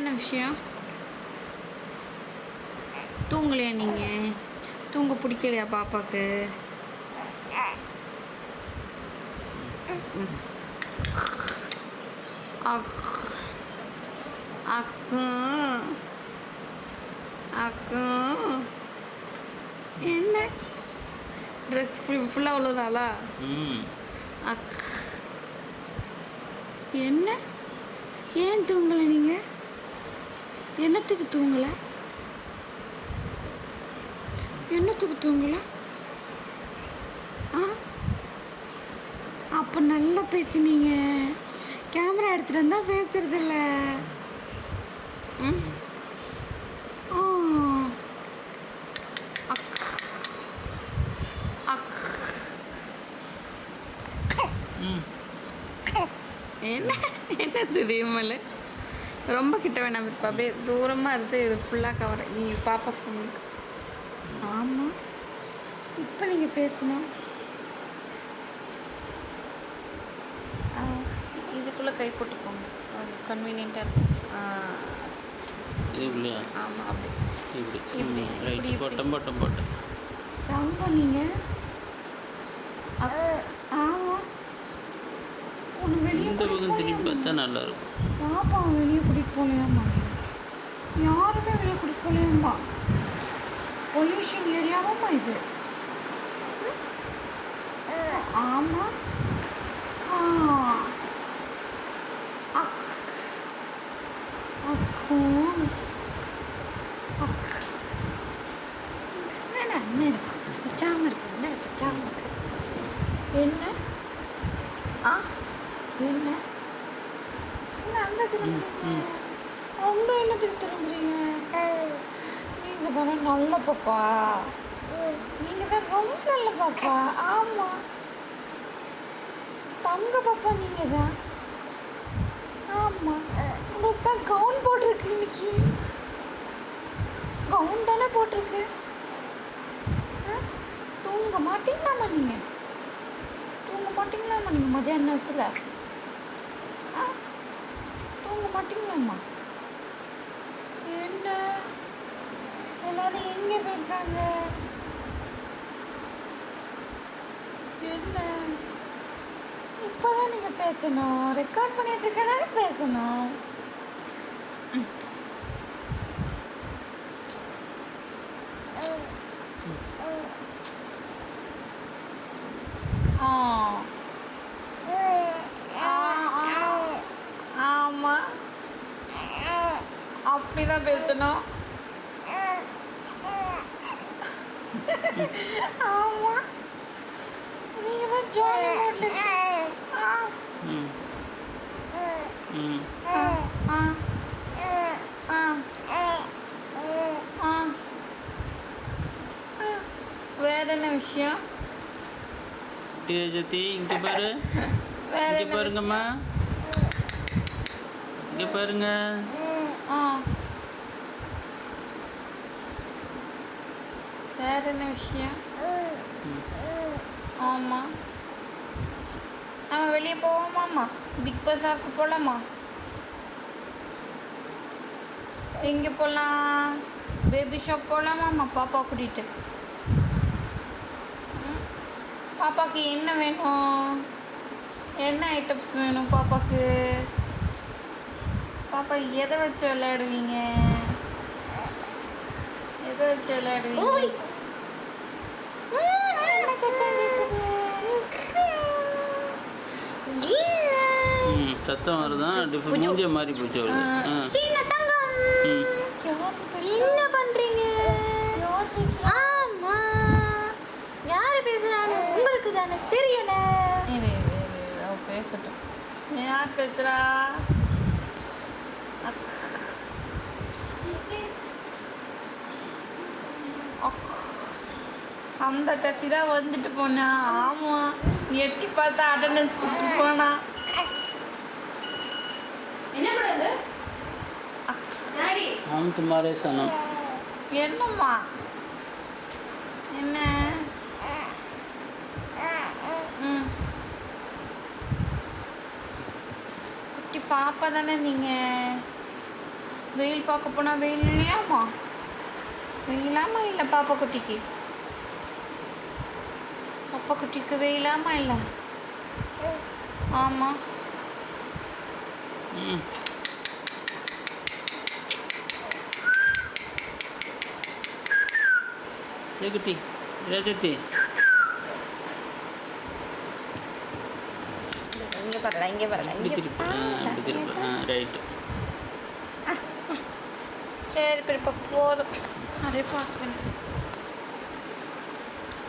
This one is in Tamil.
என்ன விஷயம்? தூங்கலையா நீங்கள்? தூங்க பிடிக்கலையா பாப்பாவுக்கு? அக்கா அக்கா என்ன ட்ரெஸ் ஃபுல்லாக அவ்வளோ நாளா? என்ன ஏன் தூங்கலை நீங்கள்? என்னத்துக்கு தூங்கலை? என்னத்துக்கு தூங்கலை? அப்போ நல்லா பேசுனீங்க. கேமரா எடுத்துகிட்டு வந்தால் பேசுறதில்ல. என்ன என்ன தெரியுமில்ல, ரொம்ப கிட்ட வேணாம். இப்போ அப்படியே தூரமாக இருந்து இது ஃபுல்லாக கவர். நீங்கள் பாப்பா ஃபோன். ஆமாம், இப்போ நீங்கள் பேசணும். இதுக்குள்ளே கை போட்டுக்கோங்க, கன்வீனியண்ட்டாக இருக்கும். இதுக்குள்ளேயா? ஆமாம், அப்படி இப்படி இப்படி போட்டேன். தங்கம் நீங்கள். ஆமாம், ஒன்று வெளியே இந்த பக்கம் திரும்பி பார்த்தா நல்லாயிருக்கும். பாப்பா வெளியே கூட்டிகிட்டு போகலையாம்மா? யாருமே வெளியே கூட்டிகிட்டு போகலையாம்மா? பொல்யூஷன் ஏரியாவாம்மா இது. ஆமாம். பிச்சாம இருக்கு. என்ன என்ன அங்கே திரும்புறீங்க? அங்கே என்னத்துக்கு திரும்புறீங்க? நீங்கள் தானே நல்ல பாப்பா. நீங்கள் தான் ரொம்ப நல்ல பாப்பா. ஆமாம், தங்க பாப்பா நீங்கள் தான். ஆமாம், உங்களுக்கு தான் கவுன் போட்டிருக்கு. இன்னைக்கு கவுன் தானே போட்டிருக்கு. தூங்க மாட்டீங்களாம்மா நீங்கள்? மதியான நேரத்தில் தூங்க மாட்டீங்களாம்மா? என்ன எல்லாரும் எங்கே போயிருக்காங்க? என்ன இப்போதான் நீங்கள் பேசணும். ரெக்கார்ட் பண்ணிட்டு இருக்கதானே பேசணும். ஆமாம், அப்படிதான் பேசணும். ஆமாம், நீங்கள் தான் ஜாலி மூட்ல. வேற என்ன விஷயம்? ஜதி இங்கே பாரு. இங்கே பாருங்கம்மா, இங்கே பாருங்க. வேற என்ன விஷயம்? ஆமாம், நம்ம வெளியே போவோமாம்மா? பிக் பஸாருக்கு போகலாமா? எங்கே போகலாம்? பேபி ஷாப் போகலாமாம்மா பாப்பா கூட்டிகிட்டு? பாப்பாவுக்கு என்ன வேணும்? என்ன ஐட்டம்ஸ் வேணும் பாப்பாவுக்கு? பாப்பா எதை வச்சு விளையாடுவீங்க? எதை வச்சு விளையாடுவீங்க? சத்தம் வருதான், மூஞ்ச மாறி போச்சு. என்ன பண்றீங்க? ஆமா, யாரு பேசுறாங்க? உங்களுக்கு தானே தெரியல. பேசட்டும். யார் பேசுறா? அந்த சச்சி தான் வந்துட்டு போனா. ஆமாம், எட்டி பார்த்தா அட்டண்டன்ஸ் கொடுத்துட்டு போனா. என்ன பண்ணுது? हम तुम्हारे सनम. என்னம்மா? என்ன? குட்டி பாப்பா தானே நீங்கள்? வெயில் பார்க்க போனால் வெயில் இல்லையாம்மா? வெயிலாமா இல்லை பாப்பா குட்டிக்கு? பாப்பா குட்டிக்கு வெயிலாமா இல்லை? ஆமாம். ம் குட்டி ரஜத்தி இங்கே பரல இங்கே பரல இப்படி திருப்பி இப்படி திருப்பி ரைட்டு. சரி இப்போ போதும். அதே பாஸ் பண்ணி